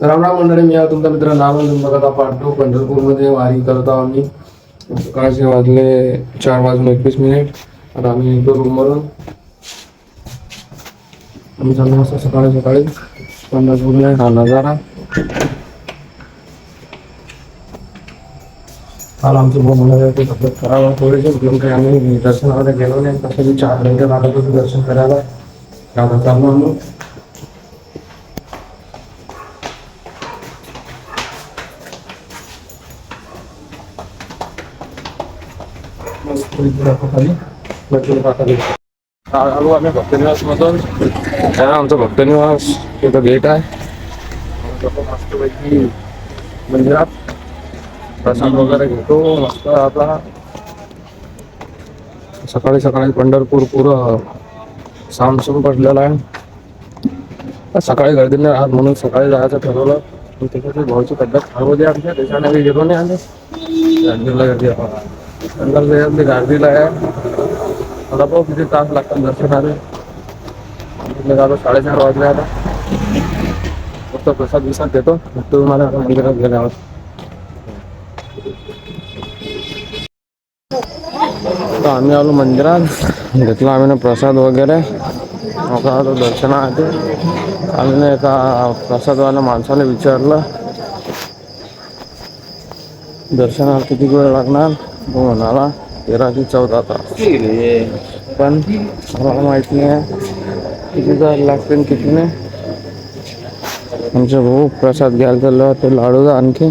रामराम मंडळी, मी तुमचा मित्र नामन बघत पाहतो. पंढरपूरमध्ये वारी करत आहोत आम्ही. सकाळचे वाजले 4:21. आता आम्ही निघतो रूमवरून. आम्ही चाललो मस्त सकाळी सकाळी पंढरपूरला. हा नजारा काल आमचं बोलण्यासाठी तब्येत खराब आहे थोडीशी, म्हणून काही आम्ही दर्शनाला गेलो नाही. तसं 4 घंटे लागत होते दर्शन करायला. आता चाललो आम्ही. आलो आम्ही भक्तनिवास मधून. आमचं भक्तनिवास तिथं गेट आहे. मस्तपैकी मंदिरात प्रसाद वगैरे घेतो मस्त. आता सकाळी सकाळी पंढरपूर पुरं सामसूम पडलेला आहे. सकाळी गर्दी नाही राहत म्हणून सकाळी जायचं ठरवलं. त्याच्यासाठी भाऊची तब्येत खराब होती आमच्या, त्याच्याने मी गेलो नाही. आले गर्दीला गर्दीला आहे. मला पाहू किती तास लागतात दर्शनाला. झालं 4:30 वाजले. आता फक्त प्रसाद विसाद देतो तुम्हाला मंदिरात गेल्यावर. तर आम्ही आलो मंदिरात, घेतला आम्ही प्रसाद वगैरे. आता आलो दर्शनासाठी. आम्ही एका प्रसादवाल्या माणसाला विचारलं दर्शनाला किती वेळ लागणार. तो म्हणाला 13 ते 14 तास. पण मला माहित नाही किती तास लागतील किती नाही. आमचे भाऊ प्रसाद घ्यायला चाललो ते लाडूचा. आणखी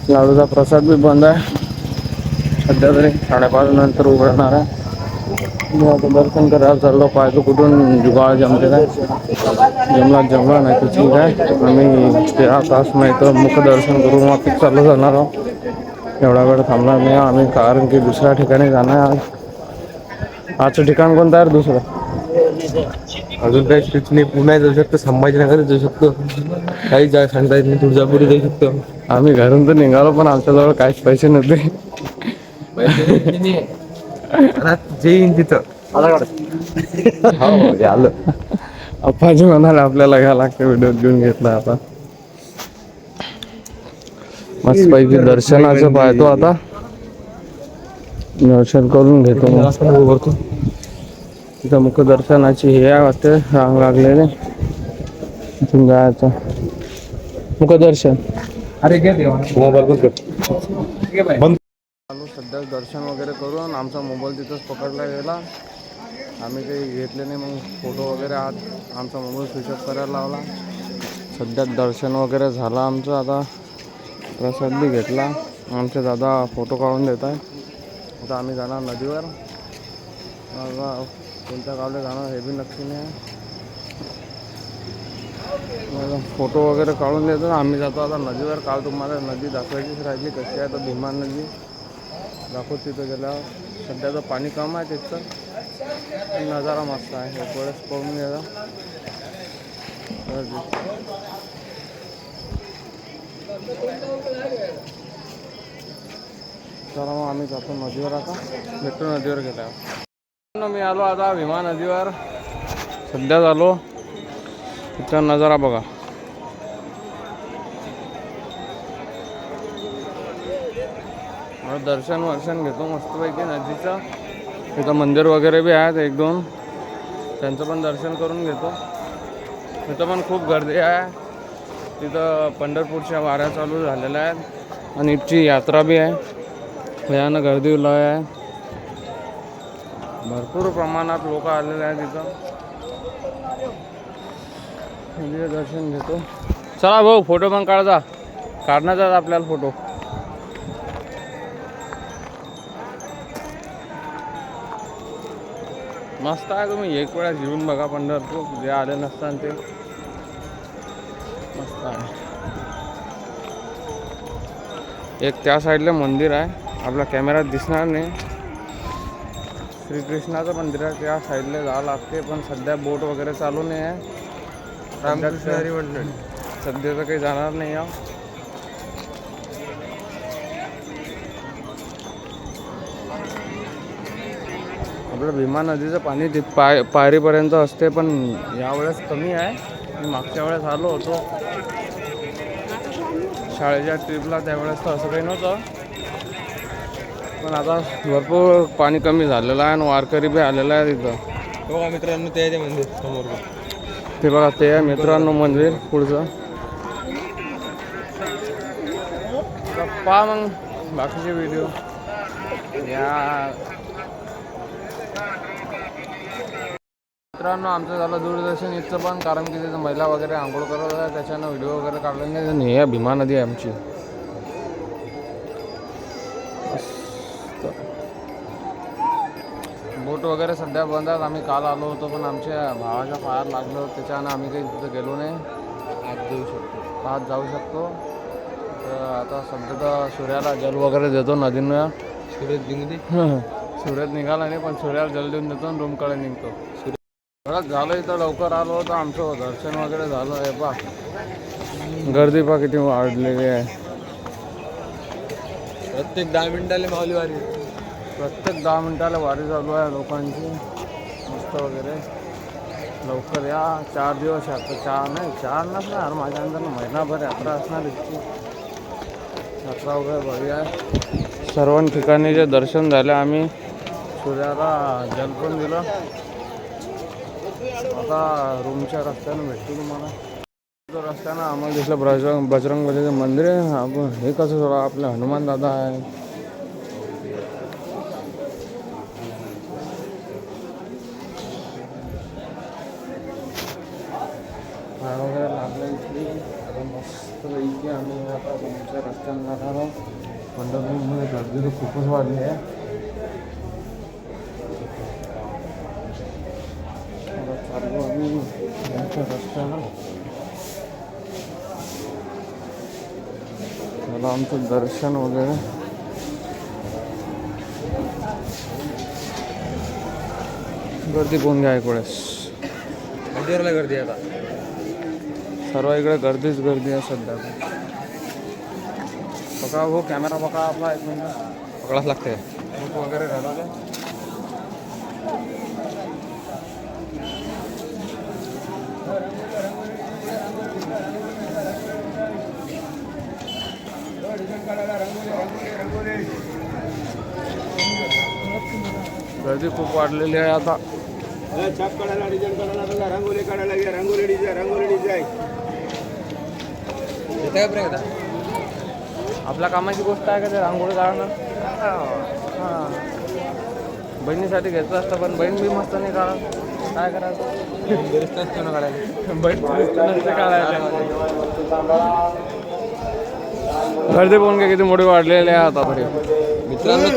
लाडूचा प्रसाद बी बंद आहे सध्या तरी. 5:30 नंतर उघडणार आहे. मी आता दर्शन करायला चाललो. पाहिजे कुठून जुगाड जमते काय. जमला नाही तर ठीक आहे. आम्ही 13 तास नाही तर मुखदर्शन करून वापस चालू जाणार आहोत. एवढा वेळ थांबणार नाही आम्ही, कारण की दुसऱ्या ठिकाणी जाणार आहे. आजचं ठिकाण कोणतं आहे दुसरं? अजून काही स्थित नाही. पुण्यात जाऊ शकतो, संभाजीनगर जाऊ शकतो, काही जागा सांगता येत नाही. तुळजापुरी जाऊ शकतो. आम्ही घरून तर निघालो पण आमच्याजवळ काहीच पैसे नव्हते. जे येईन तिथं आलं. अप्पाजी म्हणाले आपल्याला घ्यायला लागतं. व्हिडिओ घेऊन घेतला. आता मस्त पैकी दर्शनाचं पाहतो. आता दर्शन करून घेतो. तिथं मुखदर्शनाची हे आहे वाटते, रांग लागलेले. इथून जायचं मुखदर्शन. अरे घ्या मोबाईल बंद. सध्या दर्शन वगैरे करून आमचा मोबाईल तिथंच पकडला गेला. आम्ही काही घेतले नाही. मग फोटो वगैरे आमचा मोबाईल स्विच ऑफ करायला लावला. सध्या दर्शन वगैरे झालं आमचं. आता प्रसाद बी घेतला. आमचे दादा फोटो काढून देत आहे. आता आम्ही जाणार नदीवर. कोणत्या गावला जाणार हे बी नक्की नाही. फोटो वगैरे काढून देतो. आम्ही जातो आता नदीवर. काल तुम्हाला नदी दाखवायचीच राहिली कशी आहे. तर भीमा नदी दाखवत तिथं गेल्यावर. सध्याचं पाणी कम आहे तिथं, नजारा मस्त आहे. एक वेळेस पळून गेला. चला मग आम्ही जातो नदीवर. आता भेटतो नदीवर गेल्यावर. मी आलो आता भीमा नदीवर. सध्या झालो. इथला नजारा बघा. दर्शन घेतो मस्तपैकी नदीचं. इथं मंदिर वगैरे बी आहेत 1-2, त्यांचं पण दर्शन करून घेतो. तिथं पण खूप गर्दी आहे. तिथं पंढरपूरच्या वाऱ्या चालू झालेल्या आहेत आणि इथची यात्रा बी आहे. भयानक गर्दी आहे. भरपूर प्रमाणात लोक आलेले आहेत तिथं. दर्शन घेतो. चला भाऊ फोटो पण काढजा. काढण्याचा आपल्याला फोटो. मस्त आहे. तुम्ही एक वेळा येऊन बघा पंढरपूर. जे आले नसताना ते मस्त आहे. एक त्या साईडला मंदिर आहे, आपल्या कॅमेऱ्यात दिसणार नाही. श्रीकृष्णाचं मंदिर आहे. त्या साईडला जावं लागते. पण सध्या बोट वगैरे चालू नाही आहे. रामकृष्ण हरी मंडळ सध्या तर काही जाणार नाही आहे. आपलं भीमा नदीचं पाणी पायरीपर्यंत असते, पण यावेळेस कमी आहे. मी मागच्या वेळेस आलो होतो शाळेच्या ट्रिपला, त्यावेळेस तर असं काही नव्हतं. पण आता भरपूर पाणी कमी झालेलं आहे आणि वारकरी बी आलेला आहे तिथं. बघा मित्रांनो, ते आहे ते मंदिर समोर. ते बघा, ते आहे मित्रांनो मंदिर पुढचं. पहा मग बाकीचे व्हिडिओ या. मित्रांनो, आमचं झालं दूरदर्शन इथचं पण, कारण की तिथं महिला वगैरे आंघोळ करत आहे, त्याच्यानं व्हिडिओ वगैरे काढले नाही. हे भीमा नदी आहे आमची. बोट वगैरे सध्या बंद आहेत. आम्ही काल आलो होतो, पण आमच्या भावाच्या पायात लागलं होतं, त्याच्यानं आम्ही काही तिथं गेलो नाही. आज जाऊ शकतो. तर आता सध्या तर सूर्याला जल वगैरे देतो नदीनं. सूर्य निघाला नाही, पण सूर्याला जल देऊन देतो आणि रूमकडे निघतो. बरंच झालं इथं, लवकर आलो होतं, आमचं दर्शन वगैरे झालं. आहे पा गर्दी पा किती वाढलेली आहे. प्रत्येक 10 मिनिटाला माऊली वारी, प्रत्येक 10 मिनिटाला वारी चालू आहे लोकांची. मस्त वगैरे लवकर या. 4 दिवस आता 4 नसणार, माझ्या अंदर महिनाभर यात्रा असणार इतकी. यात्रा वगैरे बरी आहे. सर्व ठिकाणी जे दर्शन झाले, आम्ही सूर्याला जल पण दिलं. आता रूमच्या रस्त्यानं भेटतो तुम्हाला. रस्त्यानं आम्हाला दिसलं बजरंगबलीचं मंदिर आहे. आपण हे कसं झालं, आपलं हनुमान दादा आहे. पाय वगैरे लागलं इथली. आता मस्त इथे आम्ही आता रूमच्या रस्त्यानं जाणार आहोत. पंढरपूरमध्ये गर्दी तर खूपच वाढली आहे. चालू आम्ही रूमच्या रस्त्यानं. मला आमचं दर्शन वगैरे गर्दी कोण घ्या इकडेच. मंदिराला गर्दी आहे आता. सर्व इकडे गर्दीच गर्दी आहे सध्या. बघा हो, कॅमेरा बघा आपला. एक मिनिट पकडाच लागते. बुक वगैरे घालावे. गर्दी खूप वाढलेली आहे आता. छाप काढायला, डिझाईन काढायला, रांगोली काढायला घ्या. रांगोली डिझाईन आपल्या कामाची गोष्ट आहे का ते रांगोळी काढणं. हां, बहिणीसाठी घ्यायचं असतं, पण बहीण बी मस्त नाही काढत. काय करायचं, काढायला बहीण काढायला. गर्दी पण काय किती मोठी वाढलेली आहे आता तरी. मित्रांनो,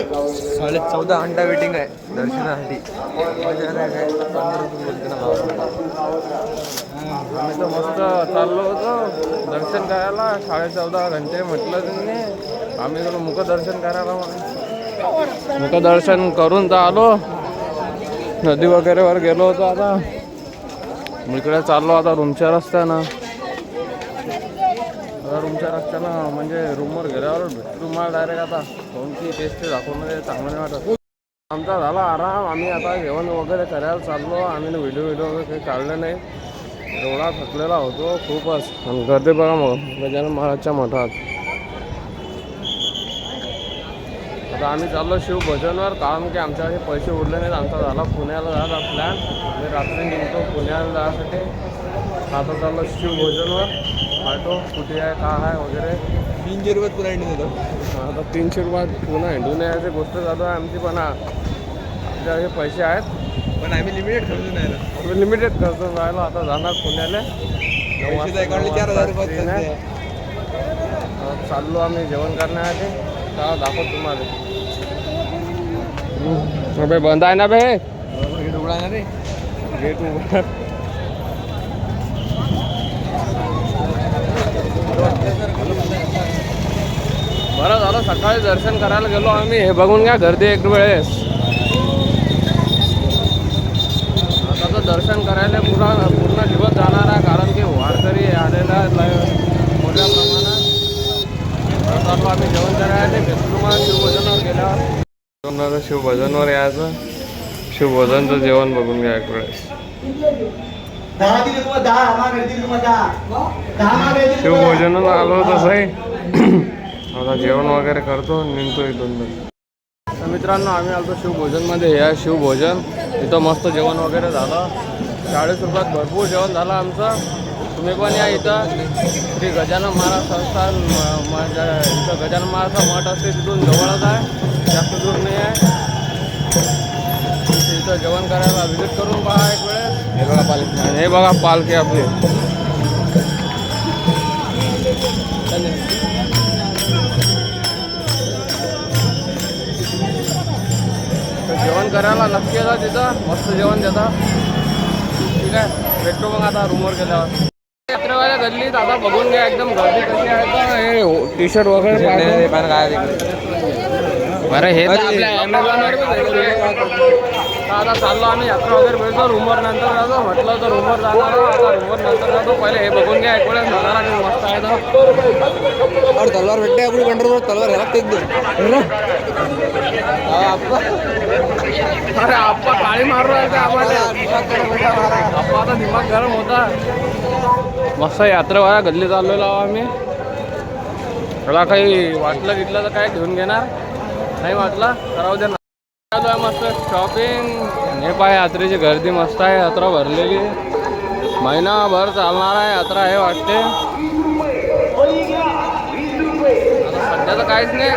14:30 घंटा वेटिंग आहे दर्शनासाठी. आम्ही तर मस्त चाललो होतो दर्शन करायला. 14.5 घंटे म्हटलं त्यांनी. आम्ही गेलो मुखदर्शन करायला. मुखदर्शन करून तर आलो. नदी वगैरेवर गेलो होतो. आता इकडे चाललो आता रूमच्या रस्त्यानं. रूमच्या रस्त्यानं म्हणजे रूमवर गेल्यावर भेटतो मला डायरेक्ट. आता कोणती टेस्ट दाखवणं चांगलं नाही वाटत. आमचा झाला आराम. आम्ही आता जेवण वगैरे करायला चाललो. आम्ही व्हिडिओ वगैरे काही काढले नाही. एवढा थकलेला होतो खूपच. आणि गर्दी बघा मग गजानन महाराजच्या मठात. आता आम्ही चाललो शिवभजनवर, कारण की आमच्याकडे पैसे उरले नाहीत. आमचा झाला पुण्याला जायचा प्लॅन. मी रात्री निघतो पुण्याला जायसाठी. आता चाललो शिवभजनवर. ऑटो कुठे आहे, का आहे वगैरे. 300 रुपयात पुन्हा हिंडून येतो. आता 300 रुपयात पुन्हा हिंडून यायची गोष्ट चालू आहे आमची. पण आमच्याकडे पैसे आहेत, पण आम्ही लिमिटेड खर्च नाही. आम्ही लिमिटेड खर्च जायला. आता जाणार पुण्याला. 4,000 रुपये चाललो आम्ही जेवण करण्यासाठी. का दाखवतो तुम्हाला. बे बंद आहे ना बे, गेट उघडा ना रे. गेट उघड. बरं झालं सकाळी दर्शन करायला गेलो आम्ही. हे बघून घ्या गर्दी एक वेळेस. आता तर दर्शन करायला पूर्ण दिवस जाणार आहे, कारण की वारकरी आलेला मोठ्या प्रमाणात. चाललो आम्ही जेवण करायला. तुम्हाला शिवभजनवर गेल्यावर शिवभजनवर यायचं. शिवभोजनचं जेवण बघून घ्या एक वेळेस. शिवभोजनाला आलो तसं आहे. आता जेवण वगैरे करतो, निघतो इथून. तर मित्रांनो, आम्ही आलो शिवभोजनमध्ये. हे आहे शिवभोजन. इथं मस्त जेवण वगैरे झालं. 40 रुपयात भरपूर जेवण झालं आमचं. तुम्ही पण या इथं. श्री गजानन महाराज संस्थान इथं गजानन महाराजचा मठ असते, तिथून जवळच आहे, जास्त दूर नाही आहे. इथं जेवण करायला व्हिजिट करून पहा एक वेळेस. हे बघा पालखी, हे बघा पालखी आपली. जेवण करायला नक्की येतात तिथं, मस्त जेवण देतात. ठीक आहे, भेटतो मग आता रूमवर गेल्यावर. यात्रेवाल्या गल्लीत आता बघून घ्या एकदम गर्दी कशी आहे. तर हे टी शर्ट वगैरे अरे हे आपल्या ॲमेझॉनवर आता चाललो आम्ही. यात्रा वगैरे भेटतो, रूमवर नंतर जातो. म्हटलं तर रूमवर जाणार, आता रूमवर नंतर जातो. पहिले हे बघून घ्या एक वेळेस, नजारा किती मस्त आहे. तर तलवार भेटते आपली पंढरपूर, तलवार घ्या लागते एकदम. अरे आप्पा काळी मारू राहिले आम्हाला. आप्पा आता दिमाग गरम होता. मस्त यात्रेवाल्या गल्ली चाललेलो आहो आम्ही. त्याला काही वाटलं घेतलं तर काय घेऊन घेणार, नाही वाटलं करावं दे. चालू आहे मस्त शॉपिंग. हे पाय यात्रेची गर्दी मस्त आहे. यात्रा भरलेली, महिनाभर चालणार आहे यात्रा हे वाटते. आता सध्या तर काहीच नाही,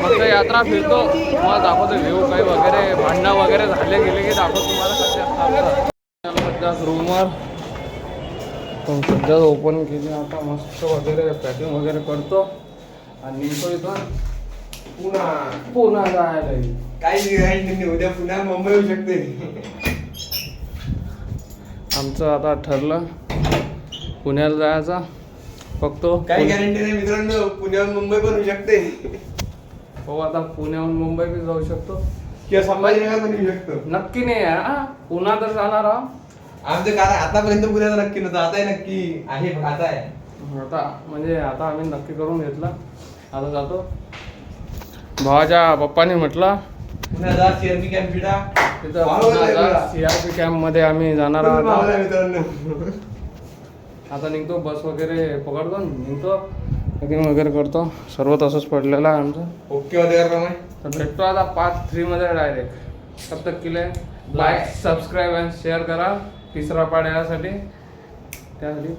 मस्त यात्रा फिरतो, तुम्हाला दाखवतो व्ह्यू काही वगैरे. भांडणं वगैरे झाले गेले की दाखवतो तुम्हाला. सध्या रूमवर पण सध्या ओपन केली. आता मस्त वगैरे पॅकिंग वगैरे करतो आणि निघतो इथून पुन्हा जायला. काही उद्या पुन्हा मुंबई येऊ शकते. आमचं आता ठरलं पुण्याला जायचा. बघतो, काही गॅरंटी नाही मित्रांनो, पुण्याहून मुंबई पण होऊ शकते. हो, आता पुण्याहून मुंबई बी जाऊ शकतो किंवा संभाजीनगर पण येऊ शकतो. नक्की नाही आहे. पुन्हा तर जाणार आहोत. आमचं कारण आतापर्यंत पुण्याला नक्की नव्हतं, आता नक्की आहे. आता आहे, आता म्हणजे आता आम्ही नक्की करून घेतलं. आता जातो. भावाच्या पप्पाने म्हटलं पुण्याचा सीआरपी कॅम्प फिटा. तिथं सीआरपी कॅम्पमध्ये आम्ही जाणार आहोत. मित्रांनो आता निघतो, बस वगैरे पकडतो, निघतो, पॅकिंग वगैरे करतो. सर्व तसंच पडलेलं आहे आमचं. ओके होते का? तर भेटतो आता पार्ट 3 मध्ये डायरेक्ट. तब तक के लिए लाईक, सबस्क्राईब अँड शेअर करा. तिसरा पार्ट यासाठी, त्यासाठी